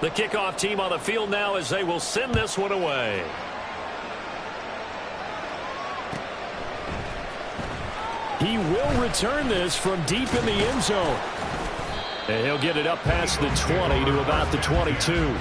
The kickoff team on the field now as they will send this one away. He will return this from deep in the end zone. And he'll get it up past the 20 to about the 22.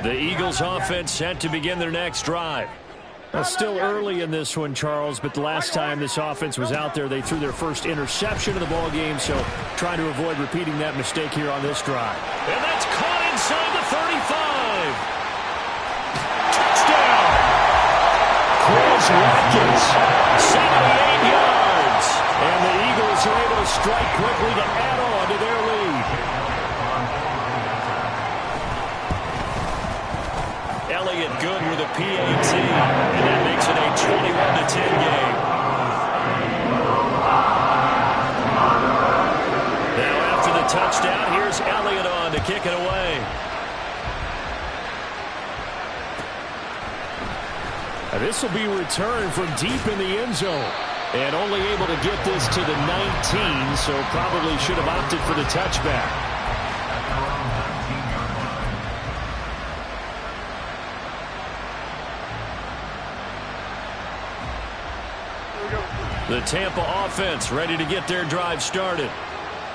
The Eagles offense set to begin their next drive. Still early in this one, Charles, but the last time this offense was out there, they threw their first interception of the ball game, so trying to avoid repeating that mistake here on this drive. And that's caught inside the 35. Touchdown! Chris Watkins, 78 yards. And the Eagles are able to strike quickly to add on to their lead. Elliott good with a PAT, and that makes it a 21-10 game. Now after the touchdown, here's Elliott on to kick it away. This will be returned from deep in the end zone. And only able to get this to the 19, so probably should have opted for the touchback. The Tampa offense ready to get their drive started.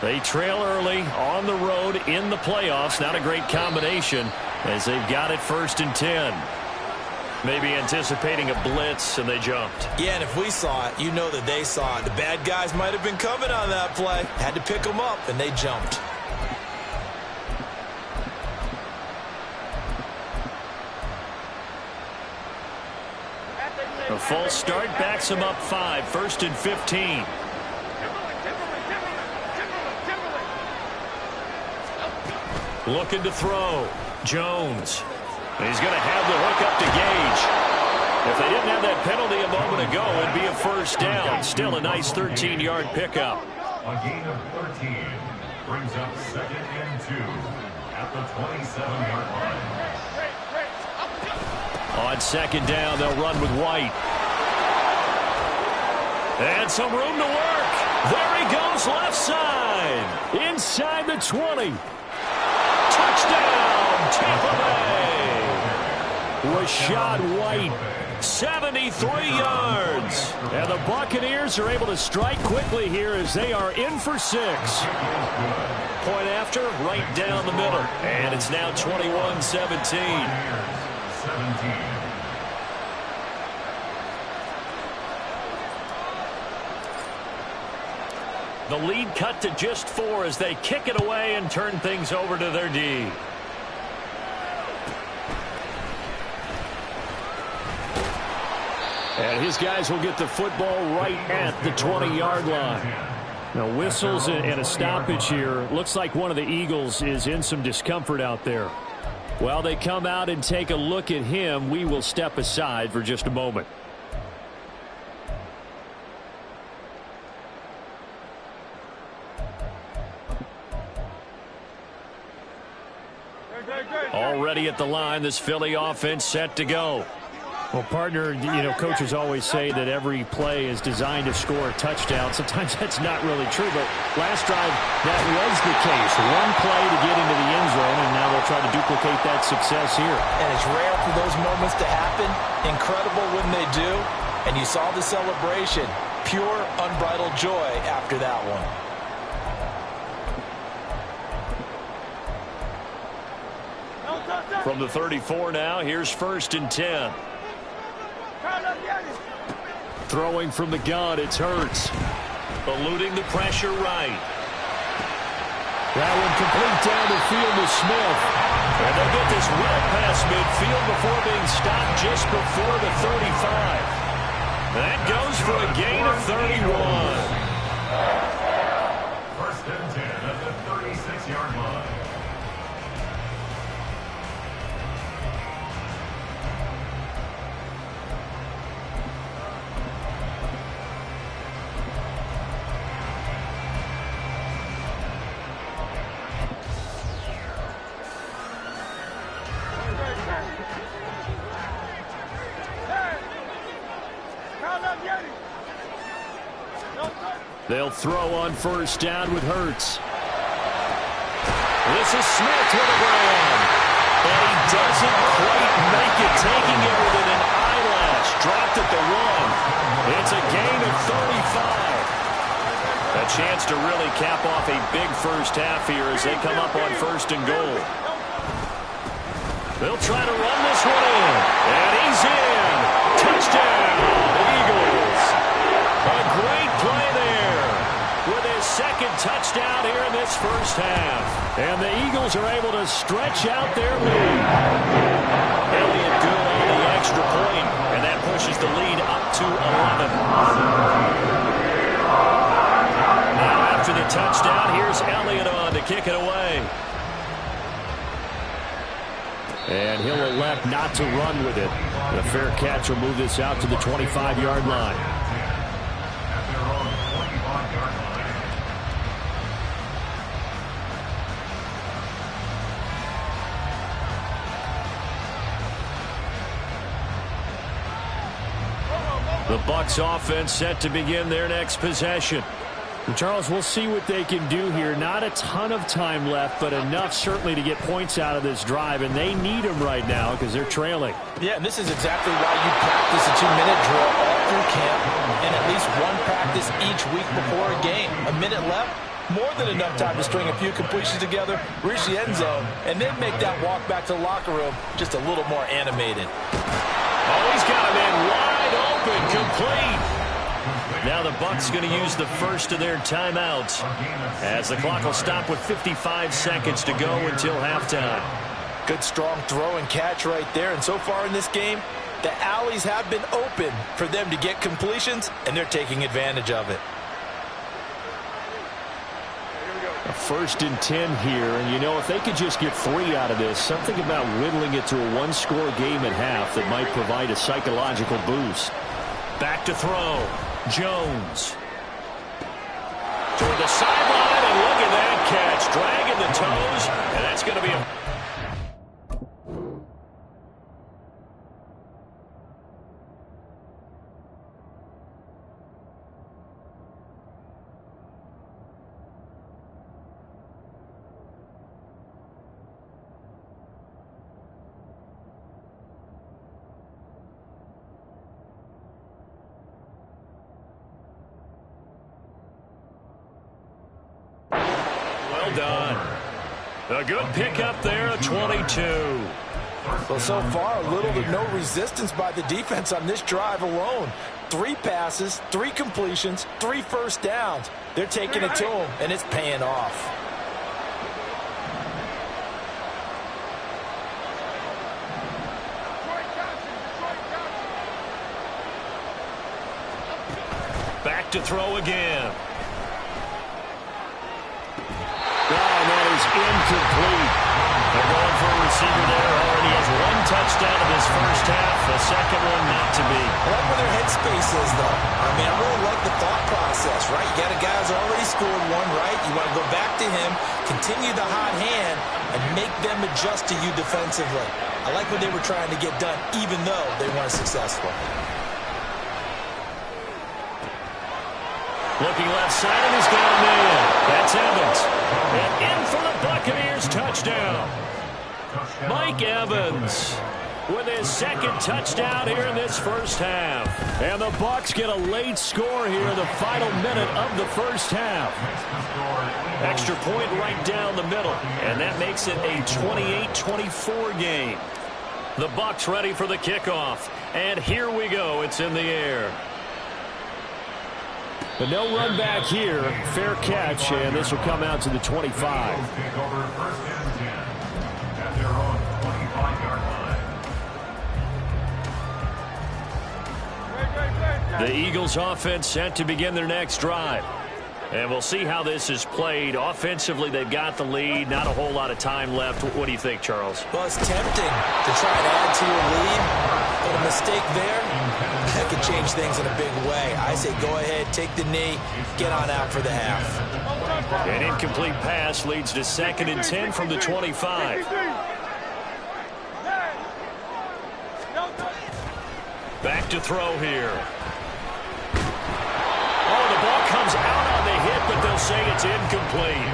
They trail early on the road in the playoffs. Not a great combination as they've got it 1st and 10. Maybe anticipating a blitz, and they jumped. Yeah, and if we saw it, you know that they saw it. The bad guys might have been coming on that play. Had to pick them up, and they jumped. A false start backs him up 5, 1st and 15. Looking to throw. Jones. He's going to have the hook up to Gage. If they didn't have that penalty a moment ago, it'd be a first down. Still a nice 13-yard pickup. A gain of 13 brings up 2nd and 2 at the 27-yard line. On 2nd down, they'll run with White. And some room to work. There he goes left side. Inside the 20. Touchdown, Tampa Bay. Rashad White, 73 yards. And the Buccaneers are able to strike quickly here as they are in for 6. Point after, right down the middle. And it's now 21-17. The lead cut to just 4 as they kick it away and turn things over to their D. And his guys will get the football right at the 20-yard line. Now whistles and a stoppage here. Looks like one of the Eagles is in some discomfort out there. While they come out and take a look at him, we will step aside for just a moment. ready at the line. This Philly offense set to go. Well, partner, coaches always say that every play is designed to score a touchdown. Sometimes that's not really true, but last drive, that was the case. One play to get into the end zone, and now they'll try to duplicate that success here. And it's rare for those moments to happen. Incredible when they do. And you saw the celebration. Pure, unbridled joy after that one. From the 34 now, here's 1st and 10. Throwing from the gun, it's Hurts. Eluding the pressure right. That one complete down the field to Smith. And they'll get this well past midfield before being stopped just before the 35. That goes for a gain of 31. 1st and 10 at the 36-yard line. They'll throw on 1st down with Hurts. This is Smith with a grab. And he doesn't quite make it, taking it within an eyelash. Dropped at the 1. It's a gain of 35. A chance to really cap off a big first half here as they come up on 1st and goal. They'll try to run this one in. And he's in. Touchdown, Eagles. A great play there with his 2nd touchdown here in this first half. And the Eagles are able to stretch out their lead. Elliott good on the extra point, and that pushes the lead up to 11. Now after the touchdown, here's Elliott on to kick it away. And he'll elect not to run with it. A fair catch will move this out to the 25-yard line. The Bucks offense set to begin their next possession. And Charles, we'll see what they can do here. Not a ton of time left, but enough certainly to get points out of this drive, and they need them right now because they're trailing. Yeah, and this is exactly why you practice a 2-minute drill all through camp and at least one practice each week before a game. A minute left, more than enough time to string a few completions together, reach the end zone, and then make that walk back to the locker room just a little more animated. Oh, he's got him in wide open, complete. Now the Bucks going to use the first of their timeouts as the clock will stop with 55 seconds to go until halftime. Good strong throw and catch right there. And so far in this game, the alleys have been open for them to get completions, and they're taking advantage of it. A 1st and 10 here, and if they could just get 3 out of this, something about whittling it to a one-score game at half that might provide a psychological boost. Back to throw. Jones. Toward the sideline, and look at that catch. Dragging the toes, and that's going to be a... done. A good pickup there, a 22. Well, so far, little to no resistance by the defense on this drive alone. 3 passes, 3 completions, 3 first downs. They're taking it to them, and it's paying off. Back to throw again. Incomplete. They're going for a receiver there. Already has 1 touchdown in this first half. The second one not to to be. I like where their headspace is, though. I mean, I really like the thought process, right? You got a guy who's already scored one, right? You want to go back to him, continue the hot hand, and make them adjust to you defensively. I like what they were trying to get done, even though they weren't successful. Looking left side, and he's got a man. That's Evans. And in for the Buccaneers touchdown. Mike Evans with his second touchdown here in this first half. And the Bucs get a late score here in the final minute of the first half. Extra point right down the middle. And that makes it a 28-24 game. The Bucs ready for the kickoff. And here we go. It's in the air. But no run back here. Fair catch, and this will come out to the 25. The Eagles offense set to begin their next drive. And we'll see how this is played. Offensively, they've got the lead. Not a whole lot of time left. What do you think, Charles? Well, it's tempting to try and add to your lead. But a mistake there, that could change things in a big way. I say go ahead, take the knee, get on out for the half. An incomplete pass leads to 2nd and 10 from the 25. Back to throw here. Oh, the ball comes out on the hit, but they'll say it's incomplete.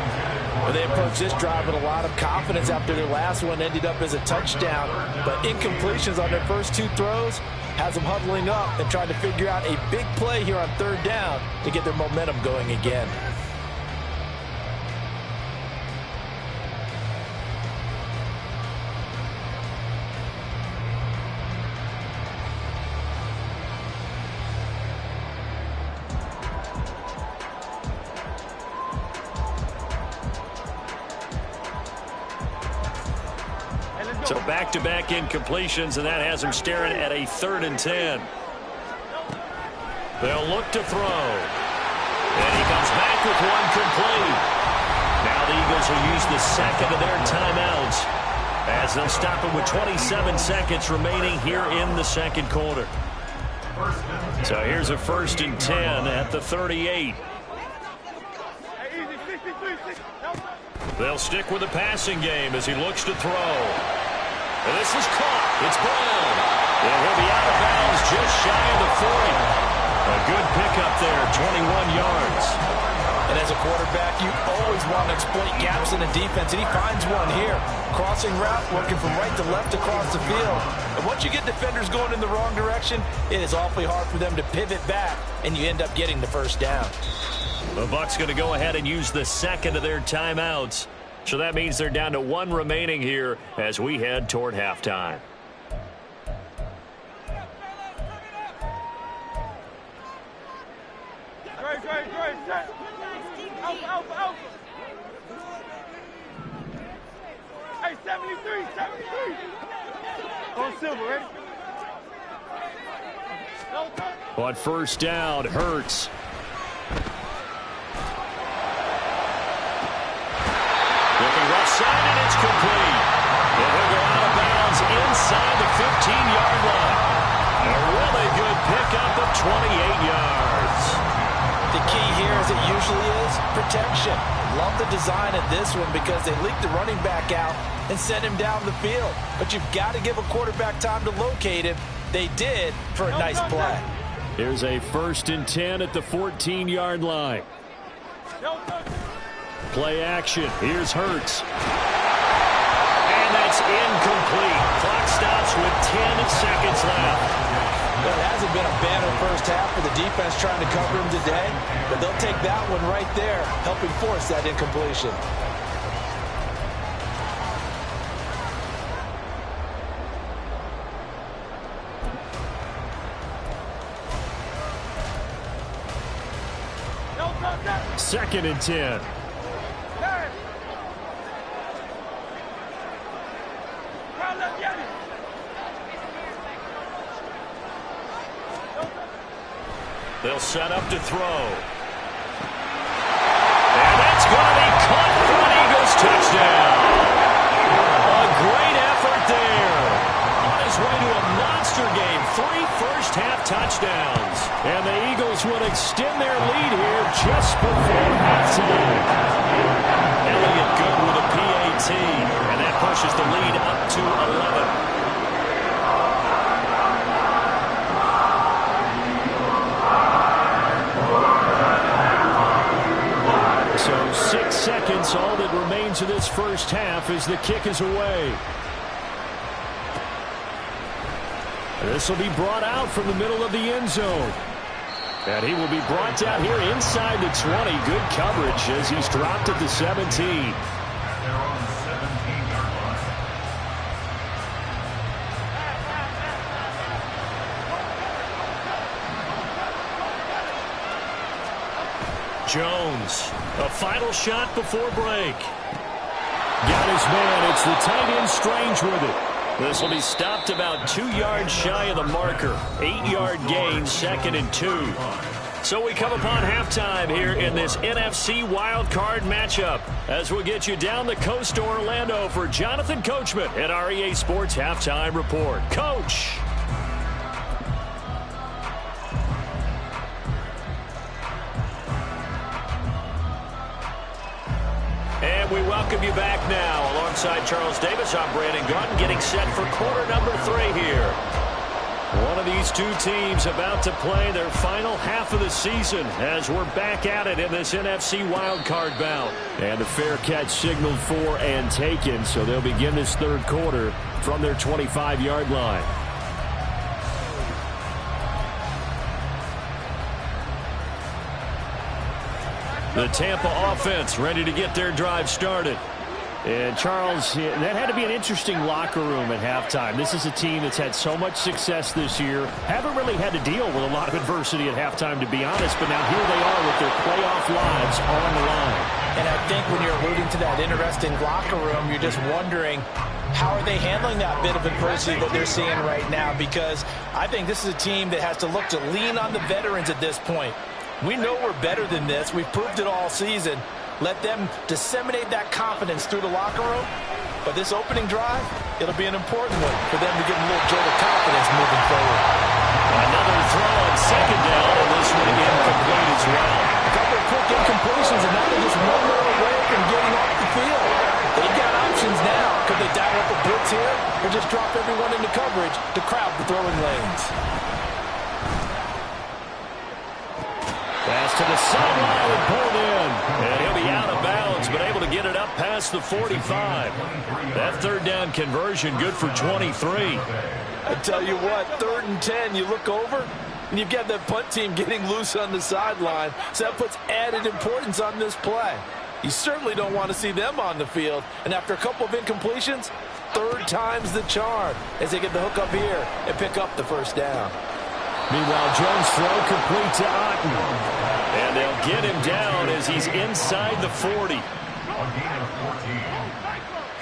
Well, they approached this drive with a lot of confidence after their last one ended up as a touchdown. But incompletions on their first two throws has them huddling up and trying to figure out a big play here on 3rd down to get their momentum going again. So back-to-back incompletions, and that has them staring at a 3rd and 10. They'll look to throw. And he comes back with one complete. Now the Eagles will use the second of their timeouts as they'll stop it with 27 seconds remaining here in the second quarter. So here's a 1st and 10 at the 38. They'll stick with the passing game as he looks to throw. And this is caught. It's Brown. And he'll be out of bounds just shy of the 40. A good pickup there, 21 yards. And as a quarterback, you always want to exploit gaps in the defense, and he finds one here. Crossing route, working from right to left across the field. And once you get defenders going in the wrong direction, it is awfully hard for them to pivot back, and you end up getting the first down. The Bucs going to go ahead and use the second of their timeouts. So that means they're down to 1 remaining here as we head toward halftime. Hey, 73. On Silver, ready? On 1st down, Hurts. Looking left side, and it's complete. And he'll go out of bounds inside the 15-yard line. A really good pickup of 28 yards. The key here, as it usually is, protection. Love the design of this one because they leaked the running back out and sent him down the field. But you've got to give a quarterback time to locate him. They did for a nice play. Here's a 1st and 10 at the 14-yard line. Play action. Here's Hurts. And that's incomplete. Clock stops with 10 seconds left. Well, it hasn't been a banner first half for the defense trying to cover him today, but they'll take that one right there, helping force that incompletion. Second and 10. They'll set up to throw. And that's going to be caught for an Eagles touchdown. A great effort there. On his way to a monster game. 3 first-half Bucks will extend their lead here just before halftime. Elliott good with a PAT, and that pushes the lead up to 11. So 6 seconds, all that remains of this first half as the kick is away. This will be brought out from the middle of the end zone. And he will be brought down here inside the 20. Good coverage as he's dropped at the 17. They're on the 17-yard line. Jones, a final shot before break. Got his man. It's the tight end Strange with it. This will be stopped about 2 yards shy of the marker. 8-yard gain, 2nd and 2. So we come upon halftime here in this NFC wildcard matchup as we'll get you down the coast to Orlando for Jonathan Coachman at our EA Sports Halftime Report. Coach. And we welcome you back now. Alongside Charles Davis, I'm Brandon Gunn, getting set for quarter number 3 here. One of these two teams about to play their final half of the season as we're back at it in this NFC wildcard bout. And the fair catch signaled for and taken, so they'll begin this third quarter from their 25-yard line. The Tampa offense ready to get their drive started. And Charles, that had to be an interesting locker room at halftime. This is a team that's had so much success this year. Haven't really had to deal with a lot of adversity at halftime, to be honest. But now here they are with their playoff lives on the line. And I think when you're alluding to that interesting locker room, you're just wondering, how are they handling that bit of adversity that they're seeing right now? Because I think this is a team that has to look to lean on the veterans at this point. We know we're better than this. We've proved it all season. Let them disseminate that confidence through the locker room. But this opening drive, it'll be an important one for them to get a little jolt of confidence moving forward. Another throw on 2nd down, and this one incomplete as well. A couple of quick incompletions, and now they're just one more away from getting off the field. They've got options now. Could they dial up a blitz here or just drop everyone into coverage to crowd the throwing lanes? Pass to the sideline and pulled in. And he'll be out of bounds, but able to get it up past the 45. That third down conversion good for 23. I tell you what, 3rd and 10, you look over, and you've got that punt team getting loose on the sideline. So that puts added importance on this play. You certainly don't want to see them on the field. And after a couple of incompletions, 3rd time's the charm as they get the hook up here and pick up the first down. Meanwhile, Jones' throw complete to Otten. And they'll get him down as he's inside the 40. A gain of 14.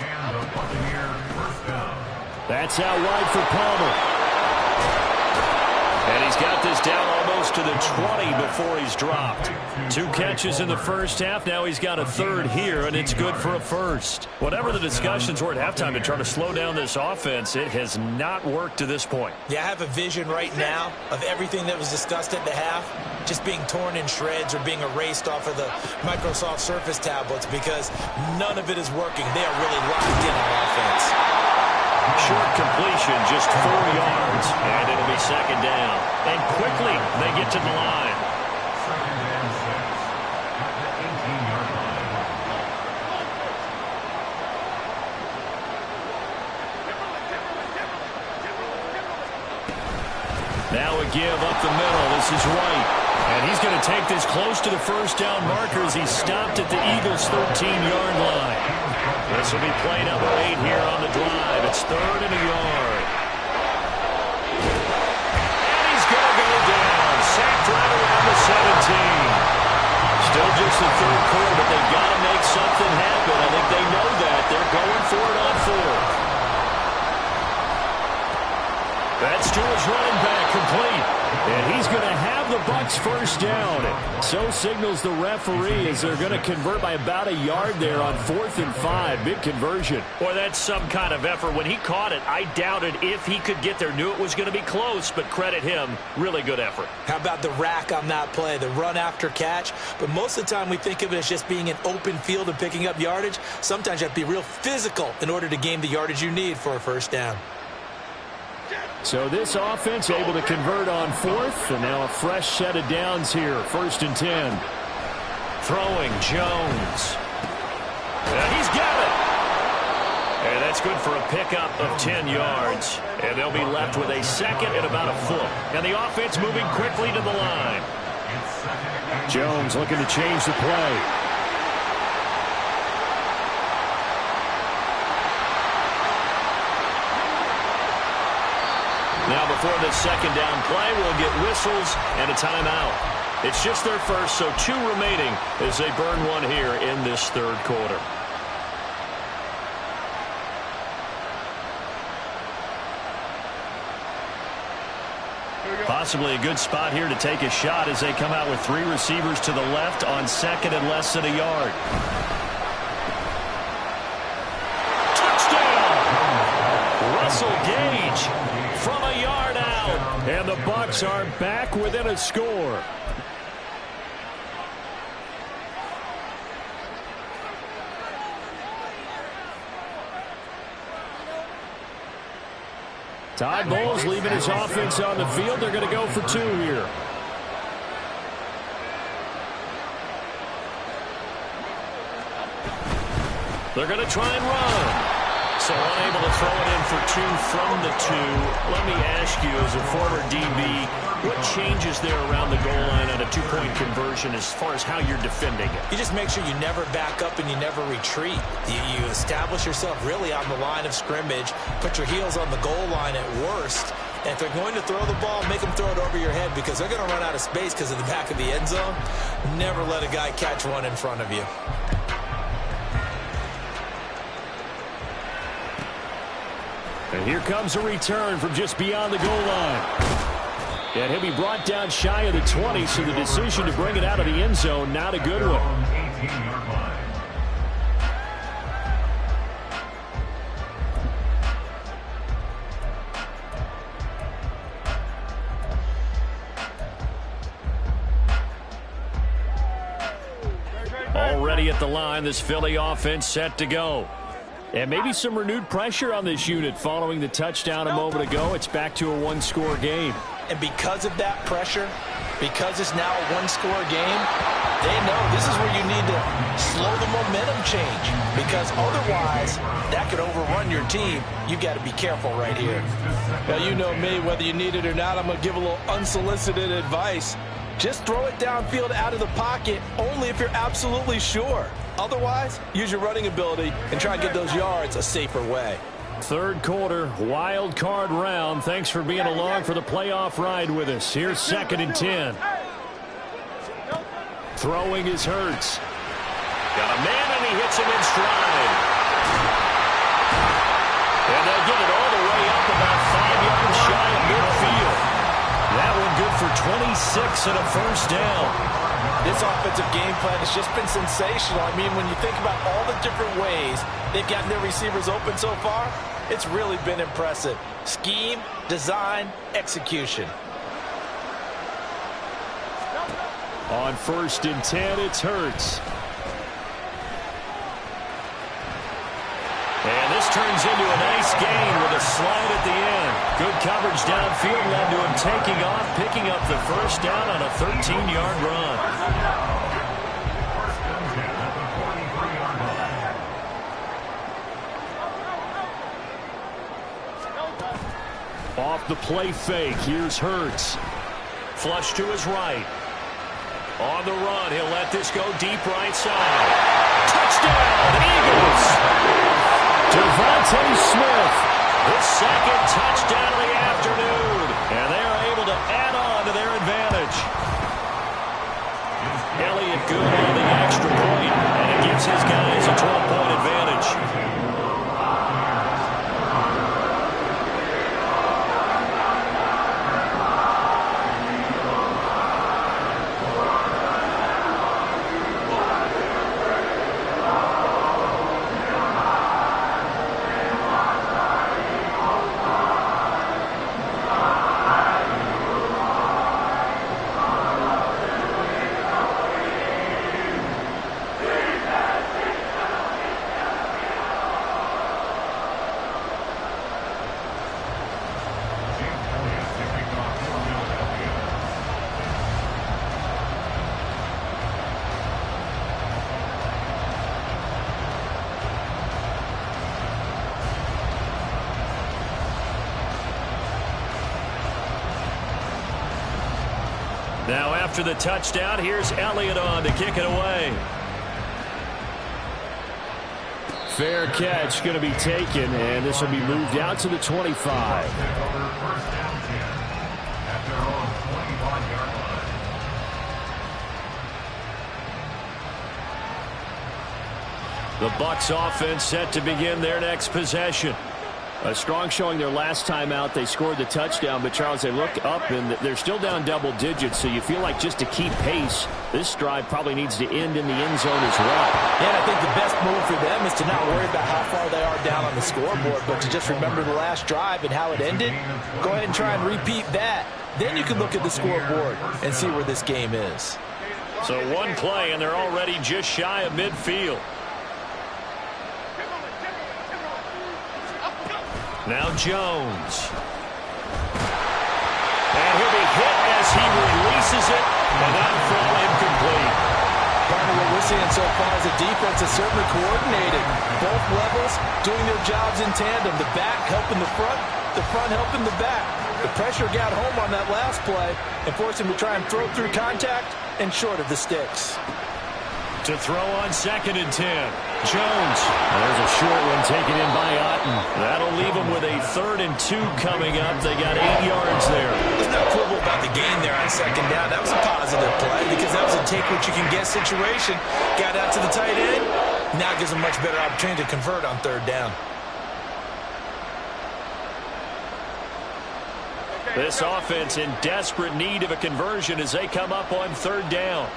And the Buccaneers first down. That's out wide for Palmer. And he's got this down almost to the 20 before he's dropped. 2 catches in the first half. Now he's got a 3rd here, and it's good for a 1st. Whatever the discussions were at halftime to try to slow down this offense, it has not worked to this point. Yeah, I have a vision right now of everything that was discussed at the half just being torn in shreds or being erased off of the Microsoft Surface tablets because none of it is working. They are really locked in on offense. Short completion, just 4 yards, and it'll be 2nd down. And quickly, they get to the line. 2nd and 6 at the 18-yard line. Now a give up the middle. This is White. And he's going to take this close to the first down marker as he's stopped at the Eagles' 13-yard line. This will be play number 8 here on the drive. It's 3rd and a yard. And he's going to go down. Sacked right around the 17. Still just the 3rd quarter, but they've got to make something happen. I think they know that. They're going for it on 4th. That's to his running back, complete. And he's going to have the Bucks first down. So signals the referee as they're going to convert by about a yard there on 4th and 5. Big conversion. Boy, that's some kind of effort. When he caught it, I doubted if he could get there. Knew it was going to be close, but credit him. Really good effort. How about the rack on that play, the run after catch? But most of the time we think of it as just being an open field and picking up yardage. Sometimes you have to be real physical in order to gain the yardage you need for a first down. So this offense able to convert on 4th, and now a fresh set of downs here. 1st and 10. Throwing Jones. And he's got it. And that's good for a pickup of 10 yards. And they'll be left with a second and about a foot. And the offense moving quickly to the line. Jones looking to change the play. Now before this second down play, we'll get whistles and a timeout. It's just their first, so 2 remaining as they burn one here in this 3rd quarter. Possibly a good spot here to take a shot as they come out with 3 receivers to the left on 2nd and less than a yard. Touchdown! Russell Gage from a yard out. And the Bucks are back within a score. Todd Bowles leaving his offense on the field. They're going to go for 2 here. They're going to try and run. So unable to throw it in for 2 from the 2. Let me ask you, as a former DB, what changes there around the goal line on a 2-point conversion as far as how you're defending it? You just make sure you never back up and you never retreat. You establish yourself really on the line of scrimmage, put your heels on the goal line at worst, and if they're going to throw the ball, make them throw it over your head because they're going to run out of space because of the back of the end zone. Never let a guy catch one in front of you. And here comes a return from just beyond the goal line. And he'll be brought down shy of the 20, so the decision to bring it out of the end zone, not a good one. Already at the line, this Philly offense set to go. And maybe some renewed pressure on this unit following the touchdown a moment ago. It's back to a 1-score game. And because of that pressure, because it's now a 1-score game, they know this is where you need to slow the momentum change. Because otherwise, that could overrun your team. You've got to be careful right here. Now, you know me, whether you need it or not, I'm going to give a little unsolicited advice. Just throw it downfield out of the pocket only if you're absolutely sure. Otherwise, use your running ability and try and get those yards a safer way. 3rd quarter, wild card round. Thanks for being along for the playoff ride with us. Here's 2nd and 10. Throwing is Hurts. Got a man, and he hits him in stride. And they'll get it all the way up about 5 yards shy of midfield. That one good for 26 and a first down. This offensive game plan has just been sensational. I mean, when you think about all the different ways they've gotten their receivers open so far, it's really been impressive. Scheme, design, execution. On 1st and 10, it's Hurts. And this turns into a nice gain with a slide at the end. Good coverage downfield led to him taking off, picking up the first down on a 13-yard run. Off the play fake, here's Hurts. Flush to his right. On the run, he'll let this go deep right side. Touchdown, Eagles! Devontae Smith. His 2nd touchdown of the afternoon. And they are able to add on to their advantage. Elliott good on the extra point, and it gives his guys a 12-point advantage. Now after the touchdown, here's Elliott on to kick it away. Fair catch going to be taken, and this will be moved out to the 25. The Bucks offense set to begin their next possession. A strong showing their last time out. They scored the touchdown, but Charles, they look up and they're still down double digits, so you feel like just to keep pace, this drive probably needs to end in the end zone as well. Yeah, and I think the best move for them is to not worry about how far they are down on the scoreboard, but to just remember the last drive and how it ended. Go ahead and try and repeat that. Then you can look at the scoreboard and see where this game is. So one play, and they're already just shy of midfield. Now Jones. And he'll be hit as he releases it, and that'll fall incomplete. Partner, what we're seeing so far is the defense is certainly coordinated. Both levels doing their jobs in tandem. The back helping the front helping the back. The pressure got home on that last play and forced him to try and throw through contact and short of the sticks. To throw on 2nd and 10. Jones. There's a short one taken in by Otten. That'll leave them with a 3rd and 2 coming up. They got 8 yards there. There's no quibble about the gain there on 2nd down. That was a positive play because that was a take-what-you-can-get situation. Got out to the tight end. Now gives them a much better opportunity to convert on 3rd down. This offense in desperate need of a conversion as they come up on 3rd down.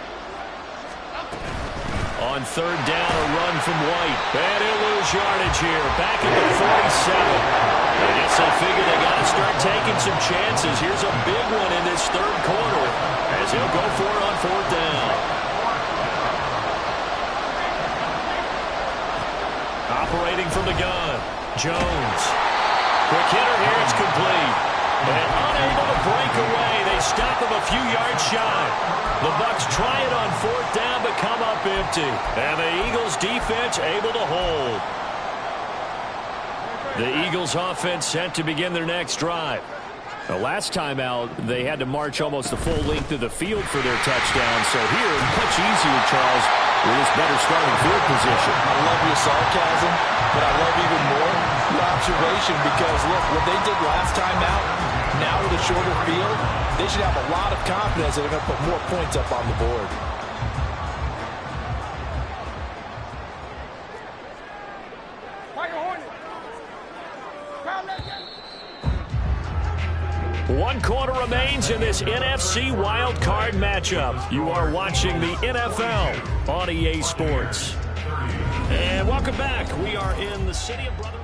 On 3rd down, a run from White. And he'll lose yardage here. Back at the 47. I guess they figure they got to start taking some chances. Here's a big one in this 3rd quarter as he'll go for it on 4th down. Operating from the gun. Jones. Quick hitter here. It's complete. And unable to break away. They stop him a few yards shy. The Bucks try it on 4th down, but come up empty. And the Eagles defense able to hold. The Eagles offense set to begin their next drive. The last time out, they had to march almost the full length of the field for their touchdown. So here, much easier, Charles, with this better starting field position. I love your sarcasm, but I love even more your observation because, look, what they did last time out, now with a shorter field, they should have a lot of confidence that they're going to put more points up on the board. One quarter remains in this NFC Wild Card matchup. You are watching the NFL on EA Sports. And welcome back. We are in the city of Brother.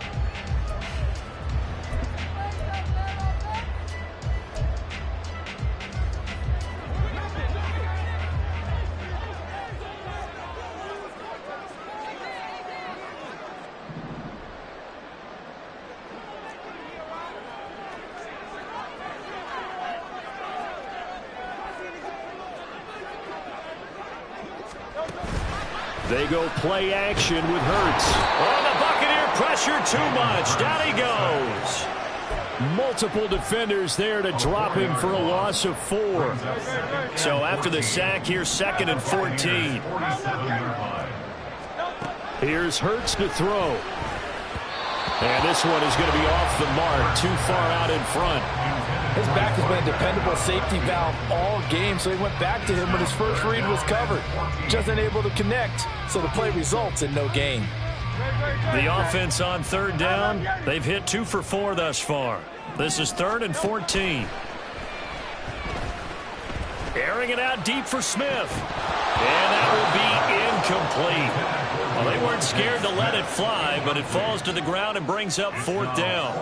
They go play action with Hurts. Oh, the Buccaneer pressure too much. Down he goes. Multiple defenders there to drop him for a loss of 4. So after the sack, here's 2nd and 14. Here's Hurts to throw. And this one is going to be off the mark, too far out in front. His back has been a dependable safety valve all game, so he went back to him when his first read was covered. Just unable to connect, so the play results in no gain. The offense on 3rd down, they've hit 2 for 4 thus far. This is 3rd and 14. Airing it out deep for Smith. And that will be incomplete. Well, they weren't scared to let it fly, but it falls to the ground and brings up 4th down.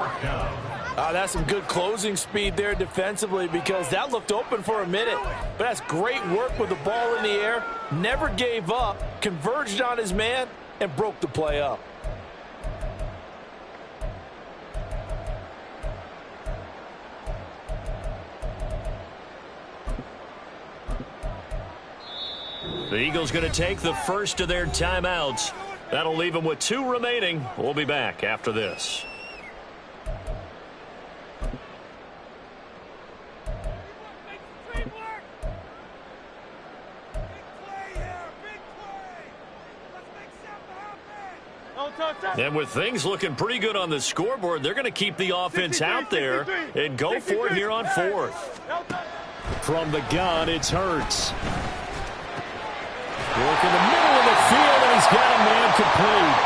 That's some good closing speed there defensively because that looked open for a minute. But that's great work with the ball in the air. Never gave up, converged on his man, and broke the play up. The Eagles going to take the first of their timeouts. That'll leave them with 2 remaining. We'll be back after this. And with things looking pretty good on the scoreboard, they're going to keep the offense out there and go for it here on fourth. From the gun, it's Hurts. Work in the middle of the field, and he's got a man complete.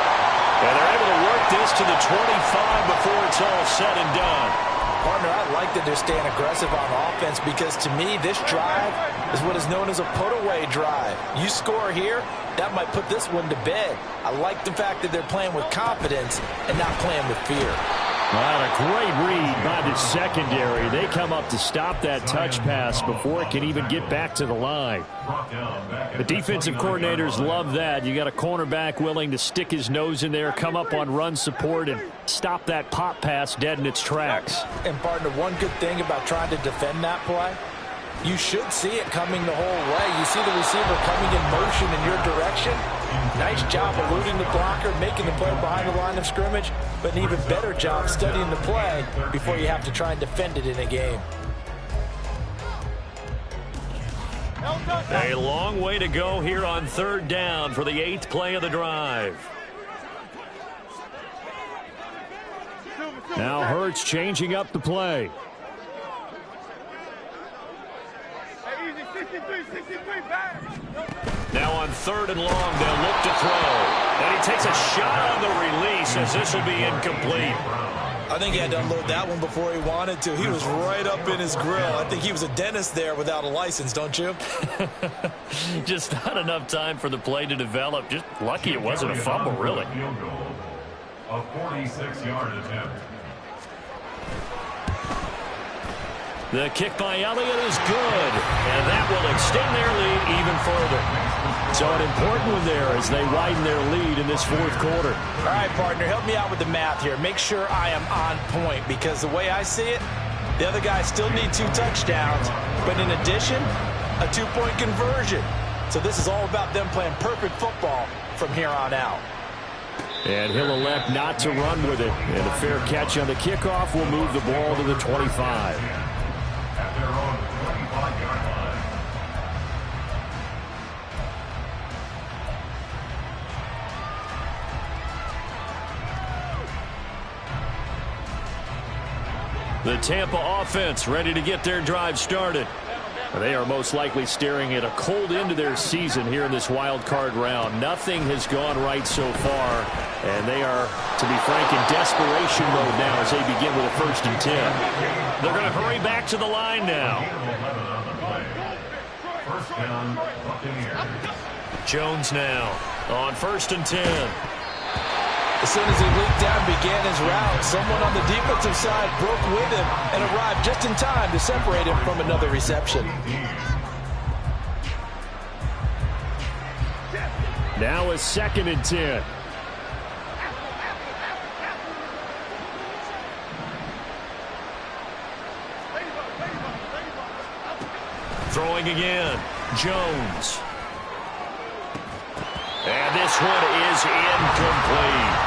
And they're able to work this to the 25 before it's all said and done. Partner, I like that they're staying aggressive on offense because, to me, this drive is what is known as a put-away drive. You score here, that might put this one to bed. I like the fact that they're playing with confidence and not playing with fear. Well, a great read by the secondary. They come up to stop that touch pass before it can even get back to the line. The defensive coordinators love that. You got a cornerback willing to stick his nose in there, come up on run support, and stop that pop pass dead in its tracks. And, partner, one good thing about trying to defend that play, you should see it coming the whole way. You see the receiver coming in motion in your direction. Nice job eluding the blocker, making the play behind the line of scrimmage, but an even better job studying the play before you have to try and defend it in a game. A long way to go here on third down for the 8th play of the drive. Now Hurts changing up the play. Now on 3rd and long, they'll look to throw. And he takes a shot on the release as this will be incomplete. I think he had to unload that one before he wanted to. He was right up in his grill. I think he was a dentist there without a license, don't you? Just not enough time for the play to develop. Just lucky it wasn't a fumble, really. A 46-yard attempt. The kick by Elliott is good, and that will extend their lead even further. So an important one there as they widen their lead in this 4th quarter. All right, partner, help me out with the math here. Make sure I am on point because the way I see it, the other guys still need 2 touchdowns, but in addition, a 2-point conversion. So this is all about them playing perfect football from here on out. And he'll elect not to run with it. And a fair catch on the kickoff will move the ball to the 25. At their own 25-yard line. The Tampa offense ready to get their drive started. They are most likely staring at a cold end to their season here in this wild card round. Nothing has gone right so far, and they are, to be frank, in desperation mode now as they begin with a 1st and 10. They're going to hurry back to the line now. First down, Buccaneers. Jones now on 1st and 10. As soon as he leaped down and began his route, someone on the defensive side broke with him and arrived just in time to separate him from another reception. Now a 2nd and 10. Throwing again. Jones. And this one is incomplete.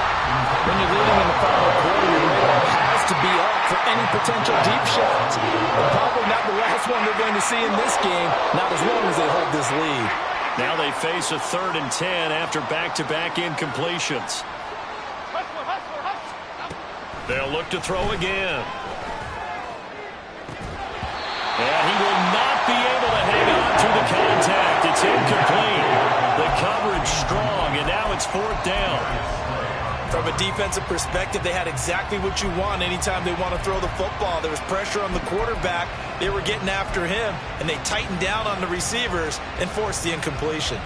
When you're leading in the final quarter, your radar has to be up for any potential deep shots. But probably not the last one they're going to see in this game, not as long as they hold this lead. Now they face a 3rd and 10 after back-to-back incompletions. They'll look to throw again. And he will not be able to hang on to the contact. It's incomplete. The coverage strong, and now it's 4th down. From a defensive perspective, they had exactly what you want anytime they want to throw the football. There was pressure on the quarterback. They were getting after him, and they tightened down on the receivers and forced the incompletion.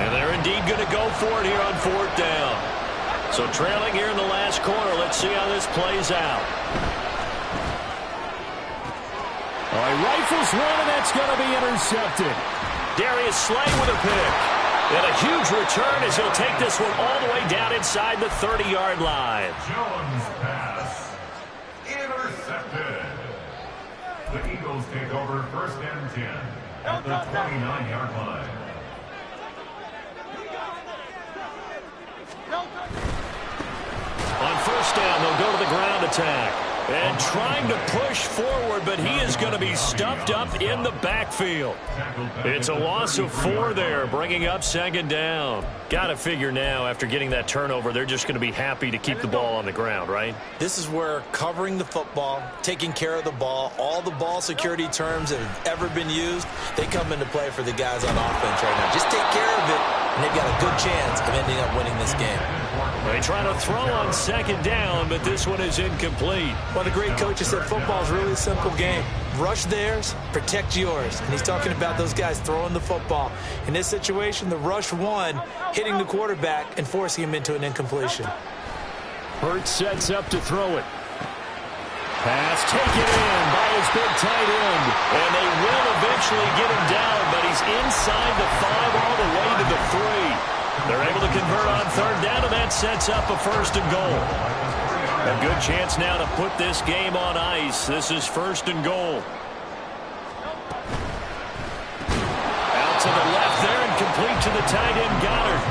And they're indeed going to go for it here on 4th down. So trailing here in the last quarter, let's see how this plays out. All right, rifles one, and that's going to be intercepted. Darius Slay with a pick. And a huge return as he'll take this one all the way down inside the 30-yard line. Jones pass. Intercepted. The Eagles take over 1st and 10 at the 29-yard line. On 1st down, they'll go to the ground attack. And trying to push forward, but he is going to be stuffed up in the backfield. It's a loss of 4 there, bringing up second down. Got to figure now, after getting that turnover, they're just going to be happy to keep the ball on the ground, right? This is where covering the football, taking care of the ball, all the ball security terms that have ever been used, they come into play for the guys on offense right now. Just take care of it, and they've got a good chance of ending up winning this game. They try to throw on second down, but this one is incomplete. One of the great coaches said football is really a simple game. Rush theirs, protect yours. And he's talking about those guys throwing the football. In this situation, the rush one, hitting the quarterback and forcing him into an incompletion. Hurts sets up to throw it. Pass taken in by his big tight end. And they will eventually get him down, but he's inside the 5 all the way to the 3. They're able to convert on third down, and that sets up a 1st and goal. A good chance now to put this game on ice. This is 1st and goal. Out to the left there and complete to the tight end, Goddard.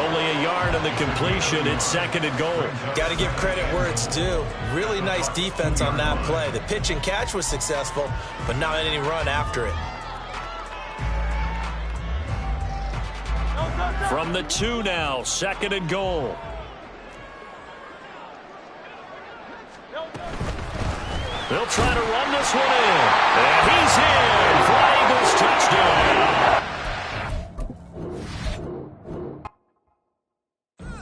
Only a yard on the completion. It's 2nd and goal. Got to give credit where it's due. Really nice defense on that play. The pitch and catch was successful, but not any run after it. From the 2 now, 2nd and goal. They'll try to run this one in. And he's in.